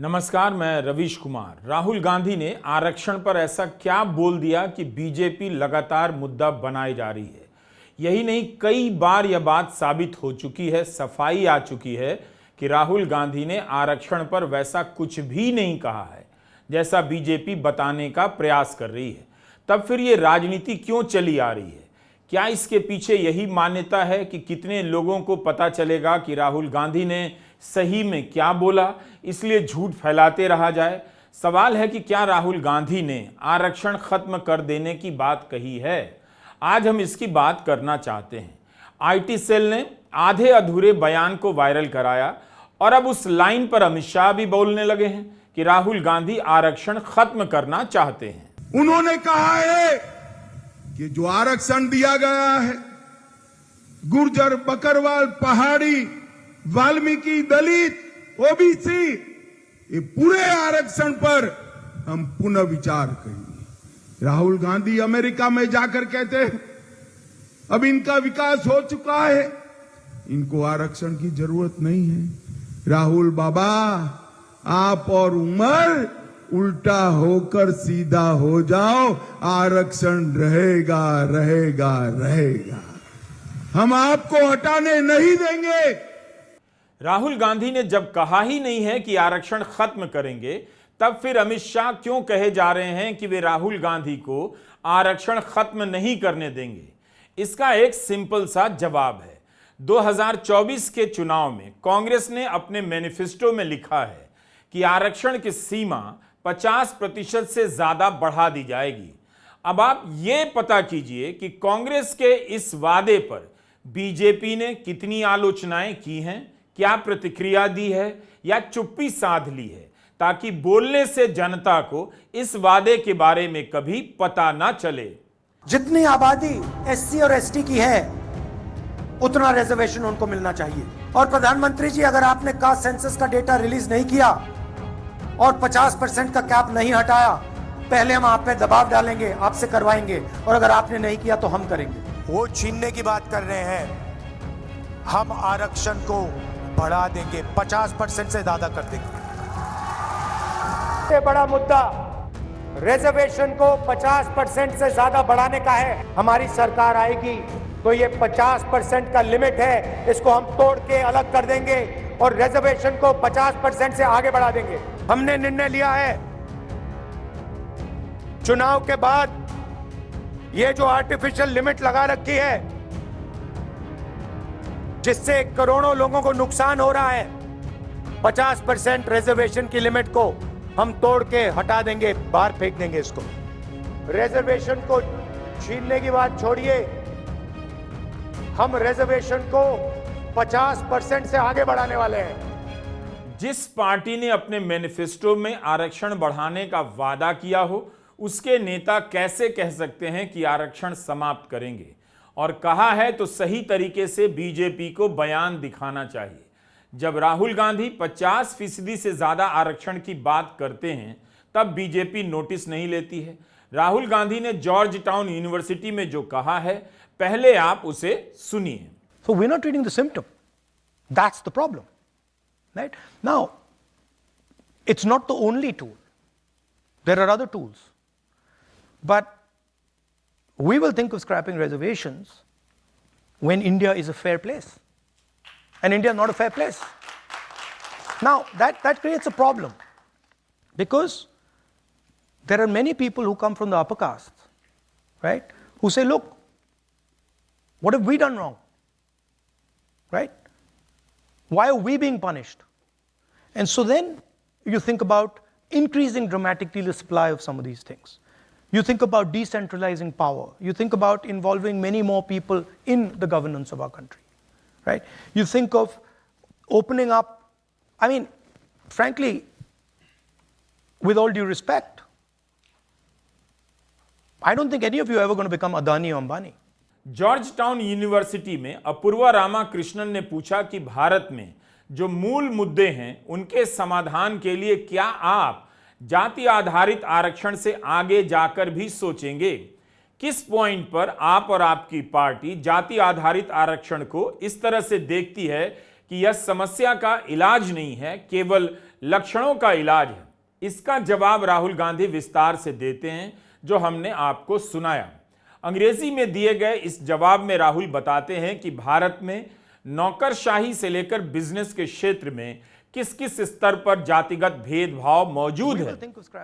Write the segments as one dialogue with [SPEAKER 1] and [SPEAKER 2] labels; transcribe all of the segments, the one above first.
[SPEAKER 1] नमस्कार, मैं रवीश कुमार। राहुल गांधी ने आरक्षण पर ऐसा क्या बोल दिया कि बीजेपी लगातार मुद्दा बनाई जा रही है। यही नहीं, कई बार यह बात साबित हो चुकी है, सफाई आ चुकी है कि राहुल गांधी ने आरक्षण पर वैसा कुछ भी नहीं कहा है जैसा बीजेपी बताने का प्रयास कर रही है। तब फिर ये राजनीति क्यों चली आ रही है? क्या इसके पीछे यही मान्यता है कि कितने लोगों को पता चलेगा कि राहुल गांधी ने सही में क्या बोला, इसलिए झूठ फैलाते रहा जाए? सवाल है कि क्या राहुल गांधी ने आरक्षण खत्म कर देने की बात कही है? आज हम इसकी बात करना चाहते हैं। आईटी सेल ने आधे अधूरे बयान को वायरल कराया और अब उस लाइन पर अमित शाह भी बोलने लगे हैं कि राहुल गांधी आरक्षण खत्म करना चाहते हैं।
[SPEAKER 2] उन्होंने कहा है कि जो आरक्षण दिया गया है गुर्जर, बकरवाल, पहाड़ी, वाल्मीकि, दलित, ओबीसी, ये पूरे आरक्षण पर हम पुनः विचार करेंगे। राहुल गांधी अमेरिका में जाकर कहते हैं अब इनका विकास हो चुका है, इनको आरक्षण की जरूरत नहीं है। राहुल बाबा, आप और उमर उल्टा होकर सीधा हो जाओ, आरक्षण रहेगा रहेगा रहेगा, हम आपको हटाने नहीं देंगे।
[SPEAKER 1] राहुल गांधी ने जब कहा ही नहीं है कि आरक्षण खत्म करेंगे, तब फिर अमित शाह क्यों कहे जा रहे हैं कि वे राहुल गांधी को आरक्षण खत्म नहीं करने देंगे? इसका एक सिंपल सा जवाब है। 2024 के चुनाव में कांग्रेस ने अपने मैनिफेस्टो में लिखा है कि आरक्षण की सीमा 50% से ज्यादा बढ़ा दी जाएगी। अब आप ये पता कीजिए कि कांग्रेस के इस वादे पर बीजेपी ने कितनी आलोचनाएं की हैं, क्या प्रतिक्रिया दी है या चुप्पी साध ली है, ताकि बोलने से जनता को इस वादे के बारे में कभी पता ना चले।
[SPEAKER 3] जितनी आबादी एससी और एसटी की है उतना रिजर्वेशन उनको मिलना चाहिए। और प्रधानमंत्री जी, अगर आपने कास्ट सेंसस का डेटा रिलीज नहीं किया और 50% का कैप नहीं हटाया, पहले हम आप पे दबाव डालेंगे, आपसे करवाएंगे, और अगर आपने नहीं किया तो हम करेंगे।
[SPEAKER 4] वो छीनने की बात कर रहे हैं, हम आरक्षण को बढ़ा देंगे, 50% से ज्यादा कर देंगे।
[SPEAKER 3] सबसे बड़ा मुद्दा रिजर्वेशन को 50% से ज्यादा बढ़ाने का है। हमारी सरकार आएगी तो ये 50% का लिमिट है, इसको हम तोड़ के अलग कर देंगे और रिजर्वेशन को 50% से आगे बढ़ा देंगे। हमने निर्णय लिया है चुनाव के बाद ये जो आर्टिफिशियल लिमिट लगा रखी है जिससे करोड़ों लोगों को नुकसान हो रहा है, 50% रिजर्वेशन की लिमिट को हम तोड़ के हटा देंगे, बाहर फेंक देंगे इसको। रिजर्वेशन को छीनने की बात छोड़िए, हम रिजर्वेशन को 50% से आगे बढ़ाने वाले हैं।
[SPEAKER 1] जिस पार्टी ने अपने मैनिफेस्टो में आरक्षण बढ़ाने का वादा किया हो, उसके नेता कैसे कह सकते हैं कि आरक्षण समाप्त करेंगे? और कहा है तो सही तरीके से बीजेपी को बयान दिखाना चाहिए। जब राहुल गांधी 50% से ज्यादा आरक्षण की बात करते हैं, तब बीजेपी नोटिस नहीं लेती है। राहुल गांधी ने जॉर्ज टाउन यूनिवर्सिटी में जो कहा है, पहले आप उसे सुनिए।
[SPEAKER 3] So we're not treating the symptom. That's the problem. Right? Now, it's not the only tool. There are other tools. But we will think of scrapping reservations when India is a fair place. And India is not a fair place. Now, that creates a problem. Because there are many people who come from the upper castes, right? Who say, look, what have we done wrong? Right? Why are we being punished? And so then you think about increasing dramatically the supply of some of these things. You think about decentralizing power. You think about involving many more people in the governance of our country, right? You think of opening up, I mean, frankly, with all due respect, I don't think any of you are ever going to become Adani or Ambani.
[SPEAKER 1] George town university में अपूर्वा रामाकृष्णन ने पूछा कि भारत में जो मूल मुद्दे हैं, उनके समाधान के लिए क्या आप जाति आधारित आरक्षण से आगे जाकर भी सोचेंगे? किस पॉइंट पर आप और आपकी पार्टी जाति आधारित आरक्षण को इस तरह से देखती है कि यह समस्या का इलाज नहीं है, केवल लक्षणों का इलाज है। इसका जवाब राहुल गांधी विस्तार से देते हैं, जो हमने आपको सुनाया। अंग्रेजी में दिए गए इस जवाब में राहुल बताते हैं कि भारत में नौकरशाही से लेकर बिजनेस के क्षेत्र में किस किस स्तर पर जातिगत भेदभाव मौजूद है।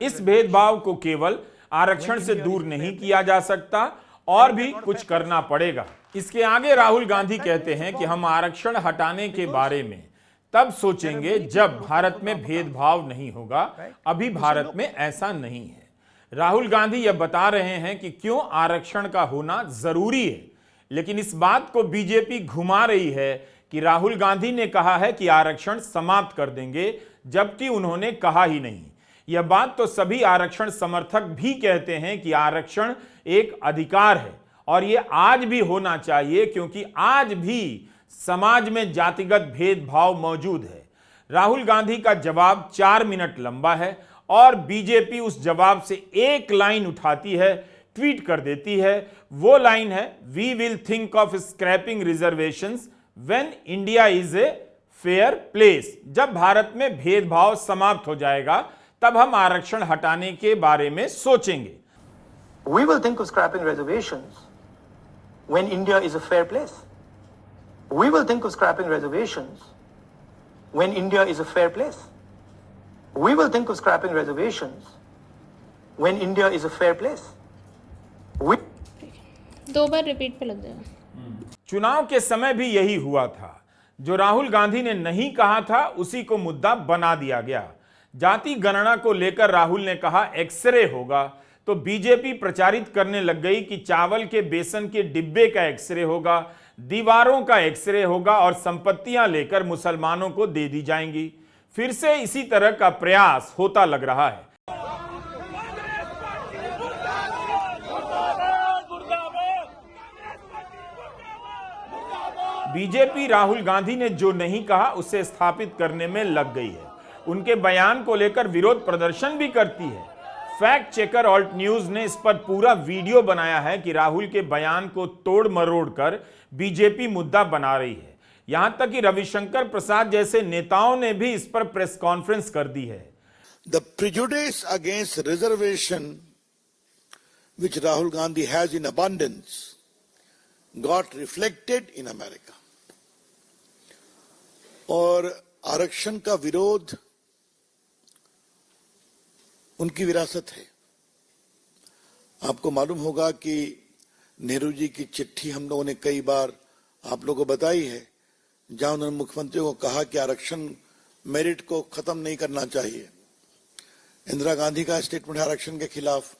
[SPEAKER 1] इस भेदभाव को केवल आरक्षण से दूर नहीं किया जा सकता, और भी कुछ करना पड़ेगा। इसके आगे राहुल गांधी कहते हैं कि हम आरक्षण हटाने के बारे में तब सोचेंगे जब भारत में भेदभाव नहीं होगा। अभी भारत में ऐसा नहीं है। राहुल गांधी यह बता रहे हैं कि क्यों आरक्षण का होना जरूरी है, लेकिन इस बात को बीजेपी घुमा रही है कि राहुल गांधी ने कहा है कि आरक्षण समाप्त कर देंगे, जबकि उन्होंने कहा ही नहीं। यह बात तो सभी आरक्षण समर्थक भी कहते हैं कि आरक्षण एक अधिकार है और यह आज भी होना चाहिए, क्योंकि आज भी समाज में जातिगत भेदभाव मौजूद है। राहुल गांधी का जवाब 4 मिनट लंबा है और बीजेपी उस जवाब से एक लाइन उठाती है, ट्वीट कर देती है। वो लाइन है, we will think of scrapping reservations when India is a fair place. जब भारत में भेदभाव समाप्त हो जाएगा तब हम आरक्षण हटाने के बारे में सोचेंगे।
[SPEAKER 5] We will think of scrapping reservations when India is a fair place. We will think of scrapping reservations when India is a fair place. We will think of scrapping reservations when India is a fair place. We
[SPEAKER 6] 2 bar repeat पे लग जाएगा।
[SPEAKER 1] चुनाव के समय भी यही हुआ था। जो राहुल गांधी ने नहीं कहा था उसी को मुद्दा बना दिया गया। जाति गणना को लेकर राहुल ने कहा एक्सरे होगा, तो बीजेपी प्रचारित करने लग गई कि चावल के बेसन के डिब्बे का एक्सरे होगा, दीवारों का एक्सरे होगा और संपत्तियां लेकर मुसलमानों को दे दी जाएंगी। फिर से इसी तरह का प्रयास होता लग रहा है। बीजेपी राहुल गांधी ने जो नहीं कहा उसे स्थापित करने में लग गई है। उनके बयान को लेकर विरोध प्रदर्शन भी करती है। फैक्ट चेकर ऑल्ट न्यूज ने इस पर पूरा वीडियो बनाया है कि राहुल के बयान को तोड़ मरोड़ कर बीजेपी मुद्दा बना रही है। यहां तक कि रविशंकर प्रसाद जैसे नेताओं ने भी इस पर प्रेस कॉन्फ्रेंस कर दी है।
[SPEAKER 7] The prejudice against reservation which Rahul Gandhi has in abundance got reflected in America. और आरक्षण का विरोध उनकी विरासत है। आपको मालूम होगा कि नेहरू जी की चिट्ठी हम लोगों ने कई बार आप लोगों को बताई है, जहां उन्होंने मुख्यमंत्री को कहा कि आरक्षण मेरिट को खत्म नहीं करना चाहिए। इंदिरा गांधी का स्टेटमेंट है आरक्षण के खिलाफ।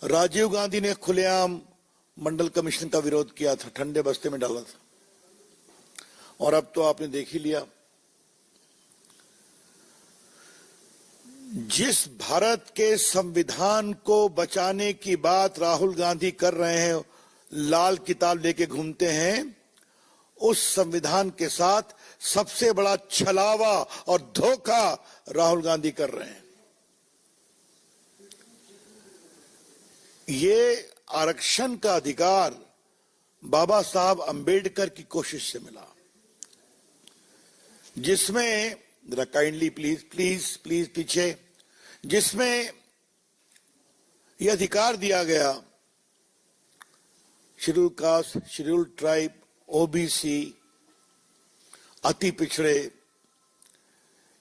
[SPEAKER 7] राजीव गांधी ने खुलेआम मंडल कमीशन का विरोध किया था, ठंडे बस्ते में डाला था। और अब तो आपने देख ही लिया, जिस भारत के संविधान को बचाने की बात राहुल गांधी कर रहे हैं, लाल किताब लेके घूमते हैं, उस संविधान के साथ सबसे बड़ा छलावा और धोखा राहुल गांधी कर रहे हैं। ये आरक्षण का अधिकार बाबा साहब अंबेडकर की कोशिश से मिला, जिसमें जरा काइंडली प्लीज पीछे, जिसमें यह अधिकार दिया गया schedule caste, schedule tribe, OBC, अति पिछड़े,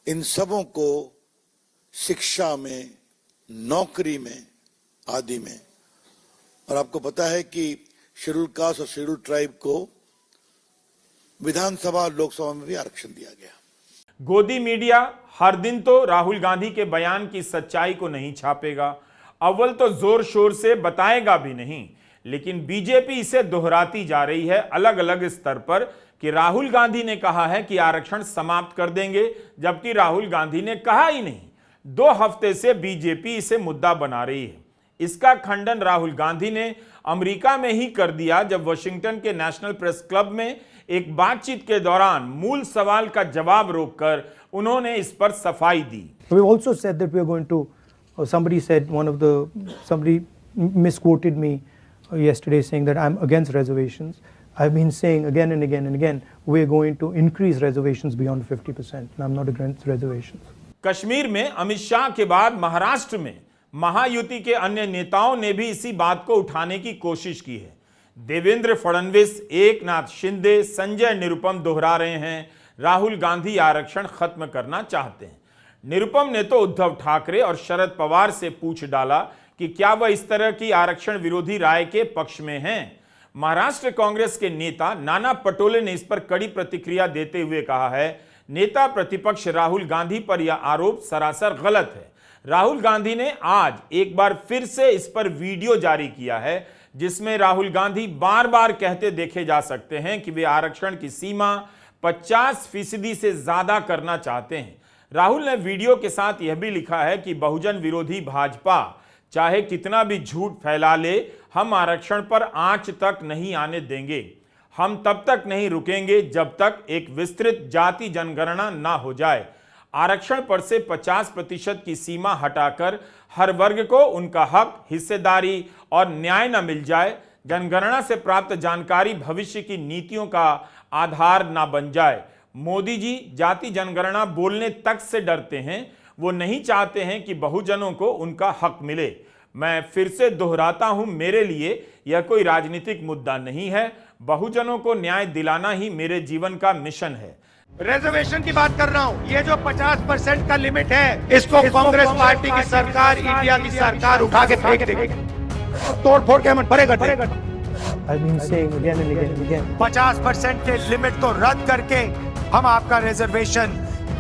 [SPEAKER 7] इन सबों को शिक्षा में, नौकरी में आदि में। और आपको पता है कि शेड्यूल कास्ट और शेड्यूल ट्राइब को विधानसभा और लोकसभा में भी आरक्षण दिया गया।
[SPEAKER 1] गोदी मीडिया हर दिन तो राहुल गांधी के बयान की सच्चाई को नहीं छापेगा, अव्वल तो जोर शोर से बताएगा भी नहीं, लेकिन बीजेपी इसे दोहराती जा रही है अलग अलग स्तर पर कि राहुल गांधी ने कहा है कि आरक्षण समाप्त कर देंगे, जबकि राहुल गांधी ने कहा ही नहीं। 2 हफ्ते से बीजेपी इसे मुद्दा बना रही है। इसका खंडन राहुल गांधी ने अमेरिका में ही कर दिया, जब वाशिंगटन के नेशनल प्रेस क्लब में एक बातचीत के दौरान मूल सवाल का जवाब रोककर उन्होंने इस पर सफाई दी।
[SPEAKER 3] We also said that we are going to, somebody misquoted me yesterday saying that I'm against reservations. I've been saying again and again and again, we're going to increase reservations beyond 50%. And I'm not against reservations.
[SPEAKER 1] Kashmir में अमित शाह के बाद महाराष्ट्र में महायुति के अन्य नेताओं ने भी इसी बात को उठाने की कोशिश की है। देवेंद्र फडणवीस, एकनाथ शिंदे, संजय निरुपम दोहरा रहे हैं, राहुल गांधी आरक्षण खत्म करना चाहते हैं। निरुपम ने तो उद्धव ठाकरे और शरद पवार से पूछ डाला कि क्या वह इस तरह की आरक्षण विरोधी राय के पक्ष में हैं। महाराष्ट्र कांग्रेस के नेता नाना पटोले ने इस पर कड़ी प्रतिक्रिया देते हुए कहा है, नेता प्रतिपक्ष राहुल गांधी पर यह आरोप सरासर गलत है। राहुल गांधी ने आज एक बार फिर से इस पर वीडियो जारी किया है, जिसमें राहुल गांधी बार बार कहते देखे जा सकते हैं कि वे आरक्षण की सीमा 50% से ज्यादा करना चाहते हैं। राहुल ने वीडियो के साथ यह भी लिखा है कि बहुजन विरोधी भाजपा चाहे कितना भी झूठ फैला ले, हम आरक्षण पर आंच तक नहीं आने देंगे। हम तब तक नहीं रुकेंगे जब तक एक विस्तृत जाति जनगणना ना हो जाए। आरक्षण पर से 50% की सीमा हटाकर हर वर्ग को उनका हक, हिस्सेदारी और न्याय न मिल जाए। जनगणना से प्राप्त जानकारी भविष्य की नीतियों का आधार ना बन जाए। मोदी जी जाति जनगणना बोलने तक से डरते हैं। वो नहीं चाहते हैं कि बहुजनों को उनका हक मिले। मैं फिर से दोहराता हूं, मेरे लिए यह कोई राजनीतिक मुद्दा नहीं है। बहुजनों को न्याय दिलाना ही मेरे जीवन का मिशन है।
[SPEAKER 3] रिजर्वेशन की बात कर रहा हूँ। ये जो 50% का लिमिट है, इसको कांग्रेस पार्टी की सरकार, इंडिया की सरकार उठा के फेंक देगी। तोड़ फोड़ के मत भरेगा।
[SPEAKER 4] 50% के लिमिट को रद्द करके हम आपका रिजर्वेशन,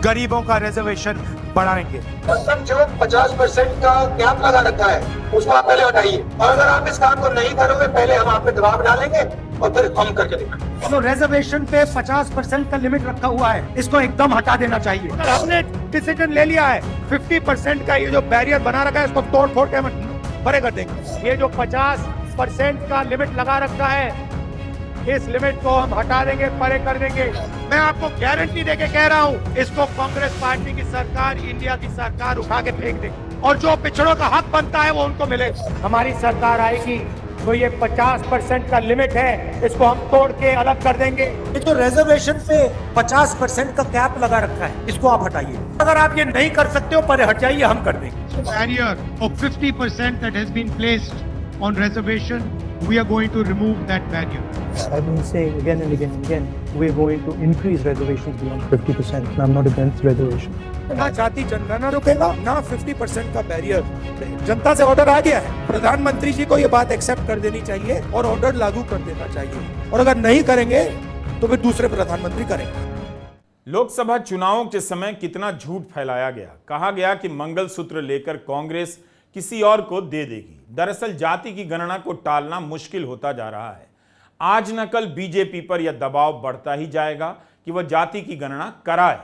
[SPEAKER 4] गरीबों का रिजर्वेशन बढ़ाएंगे।
[SPEAKER 8] जो 50% का कैप लगा रखा है उसको आप पहले हटाइए, और अगर आप इस काम को नहीं करोगे पहले हम आप पे दबाव डालेंगे और फिर कम करके दिखाएंगे।
[SPEAKER 3] तो रिजर्वेशन पे 50% का लिमिट रखा हुआ है, इसको एकदम हटा देना चाहिए। अगर हमने डिसीजन ले लिया है 50% का ये जो बैरियर बना रखा है, इसको तोड़ फोड़ के हम परे कर देंगे। ये जो 50% का लिमिट लगा रखा है, इस लिमिट को हम हटा देंगे, परे कर देंगे। मैं आपको गारंटी देके कह रहा हूँ, इसको कांग्रेस पार्टी की सरकार, इंडिया की सरकार उठा के फेंक देगी, और जो पिछड़ों का हक बनता है वो उनको मिले। हमारी सरकार आएगी तो ये 50% का लिमिट है, इसको हम तोड़ के अलग कर देंगे।
[SPEAKER 4] ये जो रिजर्वेशन पे 50% का कैप लगा रखा है, इसको आप हटाइए।
[SPEAKER 3] अगर आप ये नहीं कर सकते हो, परे हट जाइए, हम कर देंगे।
[SPEAKER 9] Barrier of 50% that has been placed on reservation, we are going to remove that barrier.
[SPEAKER 10] I've been saying again and again and again, we're going to increase reservations beyond 50%. And I'm not against reservation.
[SPEAKER 3] ना जाति जनगणना रुकेगा, ना 50% का barrier. जनता से order आ गया है, प्रधानमंत्री जी को ये बात एक्सेप्ट कर देनी चाहिए और ऑर्डर लागू कर देना चाहिए, और अगर नहीं करेंगे तो फिर दूसरे प्रधानमंत्री करेंगे।
[SPEAKER 1] लोकसभा चुनावों के समय कितना झूठ फैलाया गया। कहा गया कि मंगलसूत्र लेकर कांग्रेस किसी और को दे देगी। दरअसल जाति की गणना को टालना मुश्किल होता जा रहा है। आज न कल बीजेपी पर यह दबाव बढ़ता ही जाएगा कि वह जाति की गणना कराए।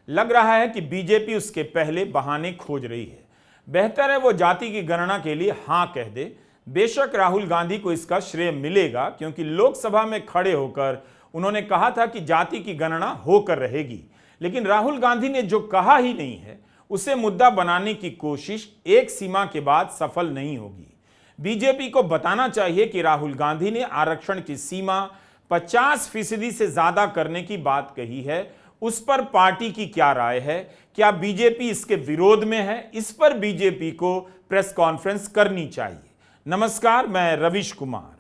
[SPEAKER 1] लग रहा है कि बीजेपी उसके पहले बहाने खोज रही है। बेहतर है वो जाति की गणना के लिए हां कह दे। बेशक राहुल गांधी को इसका श्रेय मिलेगा, क्योंकि लोकसभा में खड़े होकर उन्होंने कहा था कि जाति की गणना होकर रहेगी। लेकिन राहुल गांधी ने जो कहा ही नहीं है, उसे मुद्दा बनाने की कोशिश एक सीमा के बाद सफल नहीं होगी। बीजेपी को बताना चाहिए कि राहुल गांधी ने आरक्षण की सीमा 50% से ज्यादा करने की बात कही है। उस पर पार्टी की क्या राय है? क्या बीजेपी इसके विरोध में है? इस पर बीजेपी को प्रेस कॉन्फ्रेंस करनी चाहिए। नमस्कार, मैं रविश कुमार।